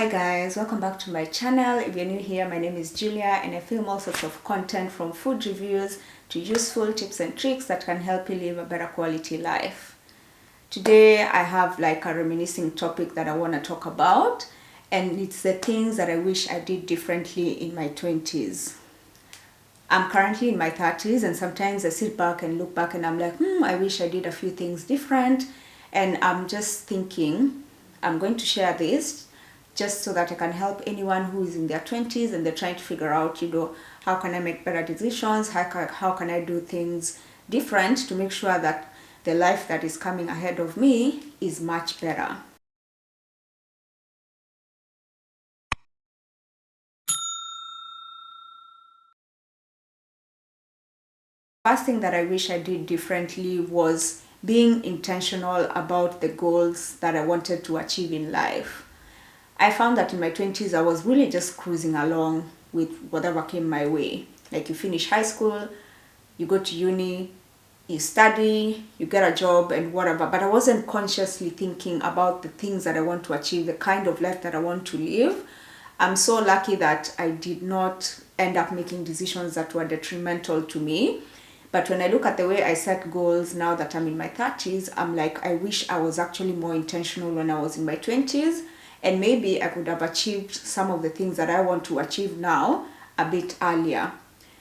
Hi guys, welcome back to my channel. If you're new here, my name is Julia and I film all sorts of content from food reviews to useful tips and tricks that can help you live a better quality life. Today I have like a reminiscing topic that I want to talk about, and it's the things that I wish I did differently in my 20s. I'm currently in my 30s and sometimes I sit back and look back and I'm like, I wish I did a few things different, and I'm just thinking I'm going to share this just so that I can help anyone who is in their 20s and they're trying to figure out, how can I make better decisions? How can I do things different to make sure that the life that is coming ahead of me is much better. First thing that I wish I did differently was being intentional about the goals that I wanted to achieve in life. I found that in my 20s, I was really just cruising along with whatever came my way. Like, you finish high school, you go to uni, you study, you get a job and whatever. But I wasn't consciously thinking about the things that I want to achieve, the kind of life that I want to live. I'm so lucky that I did not end up making decisions that were detrimental to me. But when I look at the way I set goals now that I'm in my 30s, I'm like, I wish I was actually more intentional when I was in my 20s. And maybe I could have achieved some of the things that I want to achieve now a bit earlier.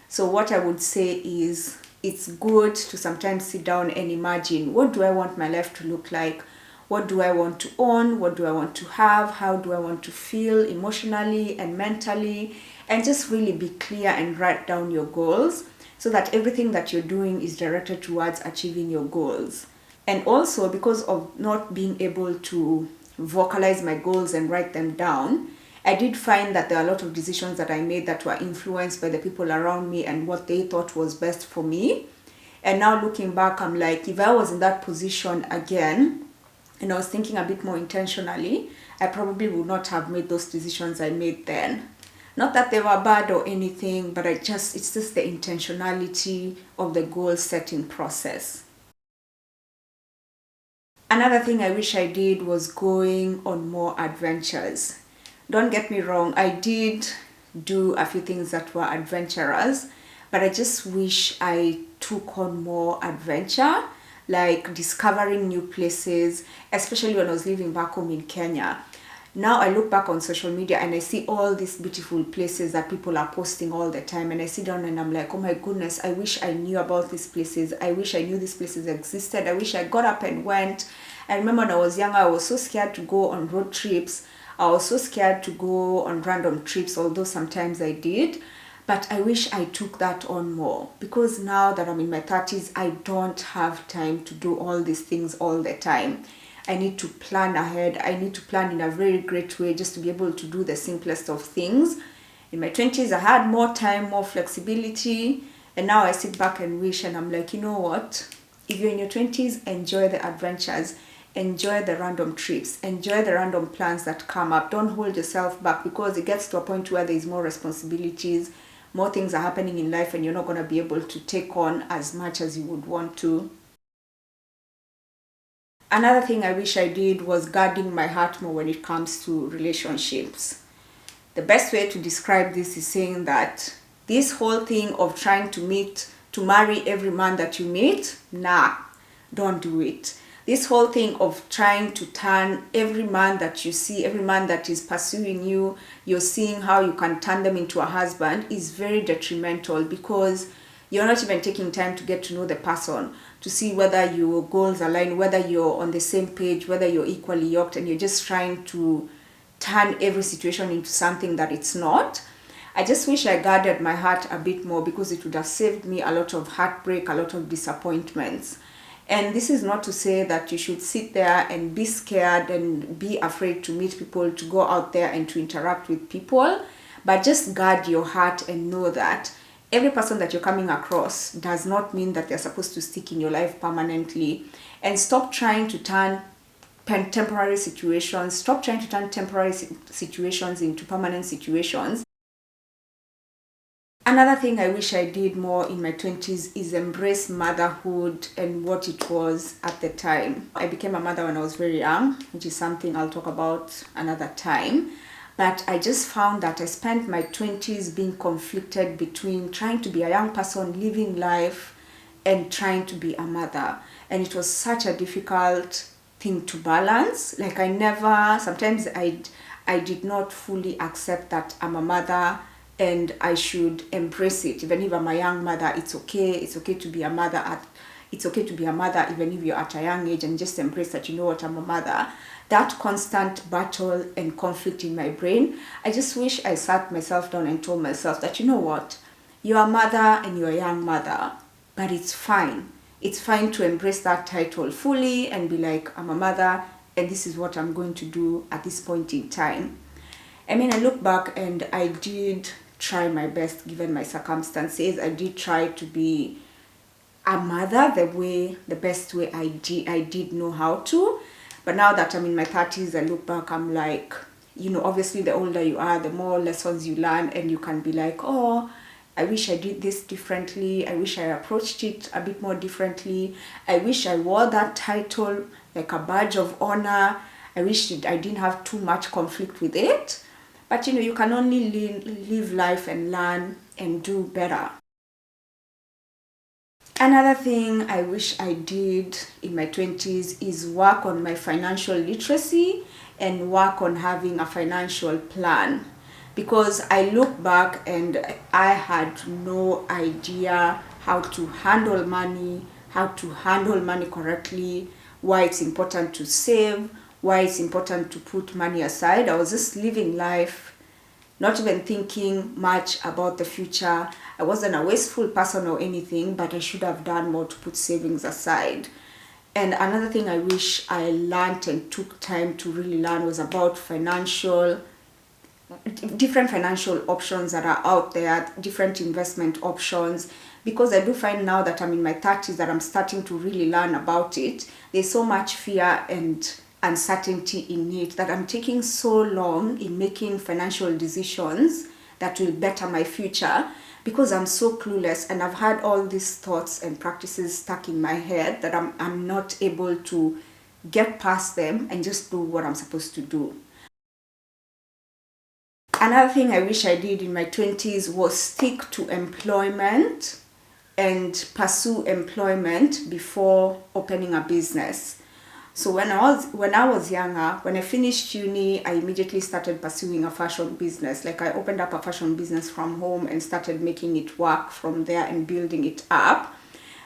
So what I would say is, it's good to sometimes sit down and imagine, what do I want my life to look like? What do I want to own? What do I want to have? How do I want to feel emotionally and mentally? And just really be clear and write down your goals so that everything that you're doing is directed towards achieving your goals. And also, because of not being able to vocalize my goals and write them down, I did find that there are a lot of decisions that I made that were influenced by the people around me and what they thought was best for me. And now looking back, I'm like, if I was in that position again and I was thinking a bit more intentionally, I probably would not have made those decisions I made then. Not that they were bad or anything, but it's just the intentionality of the goal setting process. Another thing I wish I did was going on more adventures. Don't get me wrong, I did do a few things that were adventurous, but I just wish I took on more adventure, like discovering new places, especially when I was living back home in Kenya. Now I look back on social media and I see all these beautiful places that people are posting all the time, and I sit down and I'm like, oh my goodness, I wish I knew about these places. I wish I knew these places existed. I wish I got up and went. I remember when I was younger, I was so scared to go on road trips. I was so scared to go on random trips, although sometimes I did. But I wish I took that on more, because now that I'm in my 30s, I don't have time to do all these things all the time. I need to plan ahead. I need to plan in a very great way just to be able to do the simplest of things. In my 20s, I had more time, more flexibility. And now I sit back and wish, and I'm like, you know what? If you're in your 20s, enjoy the adventures. Enjoy the random trips. Enjoy the random plans that come up. Don't hold yourself back, because it gets to a point where there's more responsibilities, more things are happening in life, and you're not going to be able to take on as much as you would want to. Another thing I wish I did was guarding my heart more when it comes to relationships. The best way to describe this is saying that this whole thing of trying to marry every man that you meet, nah, don't do it. This whole thing of trying to turn every man that you see, every man that is pursuing you, you're seeing how you can turn them into a husband, is very detrimental, because you're not even taking time to get to know the person, to see whether your goals align, whether you're on the same page, whether you're equally yoked, and you're just trying to turn every situation into something that it's not. I just wish I guarded my heart a bit more, because it would have saved me a lot of heartbreak, a lot of disappointments. And this is not to say that you should sit there and be scared and be afraid to meet people, to go out there and to interact with people, but just guard your heart and know that every person that you're coming across does not mean that they're supposed to stick in your life permanently. And stop trying to turn temporary situations, stop trying to turn temporary situations into permanent situations. Another thing I wish I did more in my 20s is embrace motherhood and what it was at the time. I became a mother when I was very young, which is something I'll talk about another time. But I just found that I spent my 20s being conflicted between trying to be a young person, living life, and trying to be a mother. And it was such a difficult thing to balance. Like sometimes I did not fully accept that I'm a mother and I should embrace it. Even if I'm a young mother, it's okay. It's okay to be a mother it's okay to be a mother even if you're at a young age, and just embrace that, you know what, I'm a mother. That constant battle and conflict in my brain, I just wish I sat myself down and told myself that, you know what, you're a mother and you're a young mother, but it's fine. It's fine to embrace that title fully and be like, I'm a mother and this is what I'm going to do at this point in time. I mean, I look back and I did try my best given my circumstances. I did try to be a mother the best way I did know how to. But now that I'm in my 30s, I look back, I'm like, obviously the older you are, the more lessons you learn, and you can be like, oh, I wish I did this differently. I wish I approached it a bit more differently. I wish I wore that title like a badge of honor. I wish I didn't have too much conflict with it. But you can only live life and learn and do better. Another thing I wish I did in my 20s is work on my financial literacy and work on having a financial plan. Because I look back and I had no idea how to handle money, correctly, why it's important to save, why it's important to put money aside. I was just living life, not even thinking much about the future. I wasn't a wasteful person or anything, but I should have done more to put savings aside. And another thing I wish I learned and took time to really learn was about different financial options that are out there, different investment options. Because I do find now that I'm in my 30s that I'm starting to really learn about it. There's so much fear and uncertainty in it that I'm taking so long in making financial decisions that will better my future, because I'm so clueless and I've had all these thoughts and practices stuck in my head that I'm not able to get past them and just do what I'm supposed to do. Another thing I wish I did in my 20s was stick to employment and pursue employment before opening a business. So when I was younger, when I finished uni, I immediately started pursuing a fashion business. Like, I opened up a fashion business from home and started making it work from there and building it up.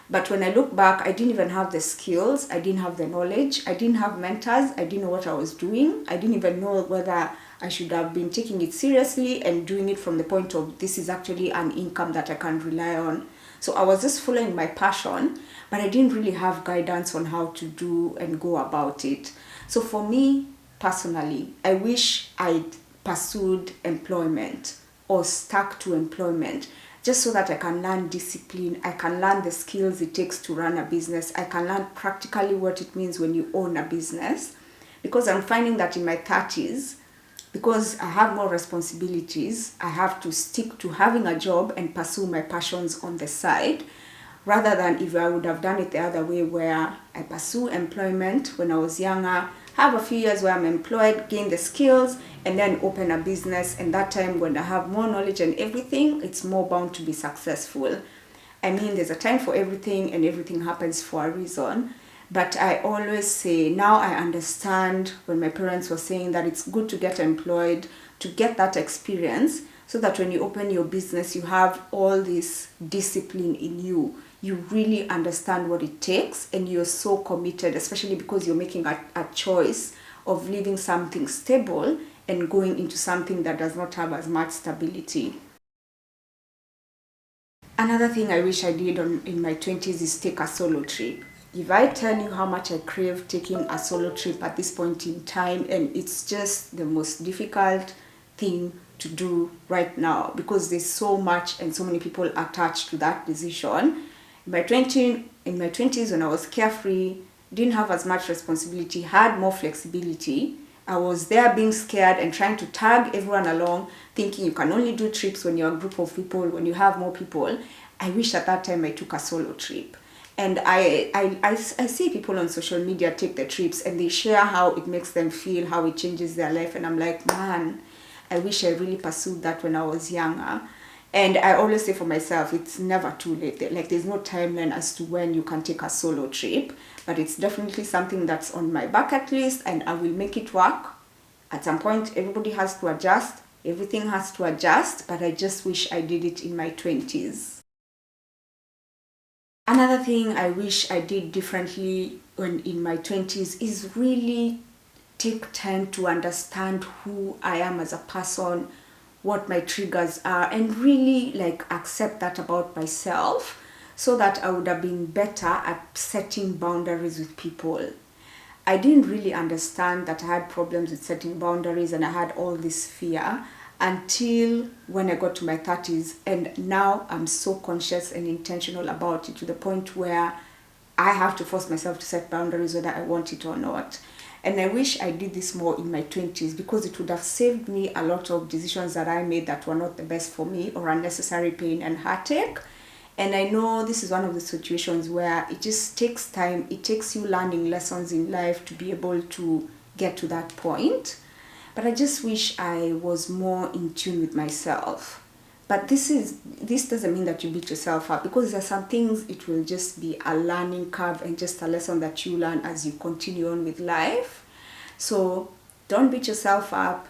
But when I look back, I didn't even have the skills, I didn't have the knowledge, I didn't have mentors, I didn't know what I was doing. I didn't even know whether I should have been taking it seriously and doing it from the point of, this is actually an income that I can rely on. So I was just following my passion, but I didn't really have guidance on how to do and go about it. So for me personally, I wish I'd pursued employment or stuck to employment, just so that I can learn discipline, I can learn the skills it takes to run a business, I can learn practically what it means when you own a business. Because I'm finding that in my 30s, because I have more responsibilities, I have to stick to having a job and pursue my passions on the side, rather than if I would have done it the other way, where I pursue employment when I was younger, have a few years where I'm employed, gain the skills, and then open a business. And that time, when I have more knowledge and everything, it's more bound to be successful. I mean, there's a time for everything and everything happens for a reason. But I always say, now I understand when my parents were saying that it's good to get employed, to get that experience, so that when you open your business, you have all this discipline in you. You really understand what it takes and you're so committed, especially because you're making a choice of leaving something stable and going into something that does not have as much stability. Another thing I wish I did in my 20s is take a solo trip. If I tell you how much I crave taking a solo trip at this point in time, and it's just the most difficult thing to do right now, because there's so much and so many people attached to that decision. In my 20s, when I was carefree, didn't have as much responsibility, had more flexibility, I was there being scared and trying to tag everyone along, thinking you can only do trips when you're a group of people, when you have more people. I wish at that time I took a solo trip. And I see people on social media take the trips and they share how it makes them feel, how it changes their life. And I'm like, man, I wish I really pursued that when I was younger. And I always say for myself, it's never too late. Like, there's no timeline as to when you can take a solo trip, but it's definitely something that's on my bucket list, and I will make it work. At some point, everybody has to adjust. Everything has to adjust, but I just wish I did it in my 20s. Another thing I wish I did differently when in my 20s is really take time to understand who I am as a person, what my triggers are, and really like accept that about myself, so that I would have been better at setting boundaries with people. I didn't really understand that I had problems with setting boundaries and I had all this fear until when I got to my 30s, and now I'm so conscious and intentional about it to the point where I have to force myself to set boundaries whether I want it or not. And I wish I did this more in my 20s, because it would have saved me a lot of decisions that I made that were not the best for me, or unnecessary pain and heartache. And I know this is one of the situations where it just takes time. It takes you learning lessons in life to be able to get to that point. But I just wish I was more in tune with myself. But this doesn't mean that you beat yourself up, because there are some things it will just be a learning curve and just a lesson that you learn as you continue on with life. So don't beat yourself up.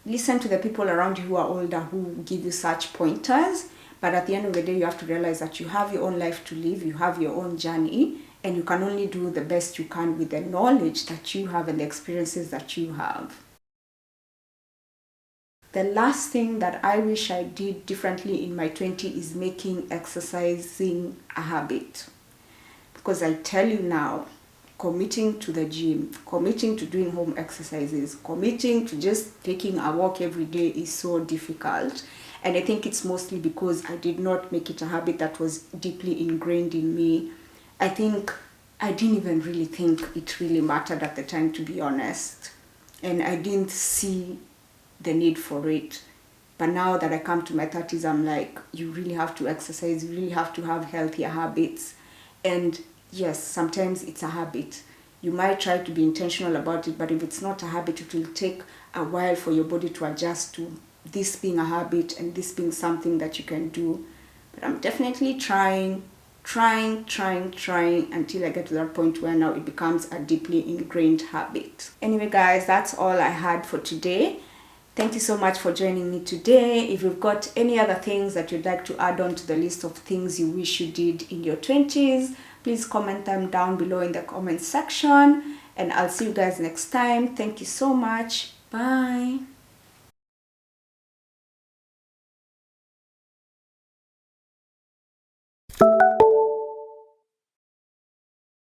Listen to the people around you who are older who give you such pointers. But at the end of the day, you have to realize that you have your own life to live, you have your own journey, and you can only do the best you can with the knowledge that you have and the experiences that you have. The last thing that I wish I did differently in my 20s is making exercising a habit. Because I tell you now, committing to the gym, committing to doing home exercises, committing to just taking a walk every day is so difficult. And I think it's mostly because I did not make it a habit that was deeply ingrained in me. I think I didn't even really think it really mattered at the time, to be honest. And I didn't see the need for it. But now that I come to my 30s, I'm like, you really have to exercise, you really have to have healthier habits. And yes, sometimes it's a habit. You might try to be intentional about it, but if it's not a habit, it will take a while for your body to adjust to this being a habit and this being something that you can do. But I'm definitely trying until I get to that point where now it becomes a deeply ingrained habit. Anyway, guys, that's all I had for today. Thank you so much for joining me today. If you've got any other things that you'd like to add on to the list of things you wish you did in your 20s, please comment them down below in the comment section. And I'll see you guys next time. Thank you so much. Bye.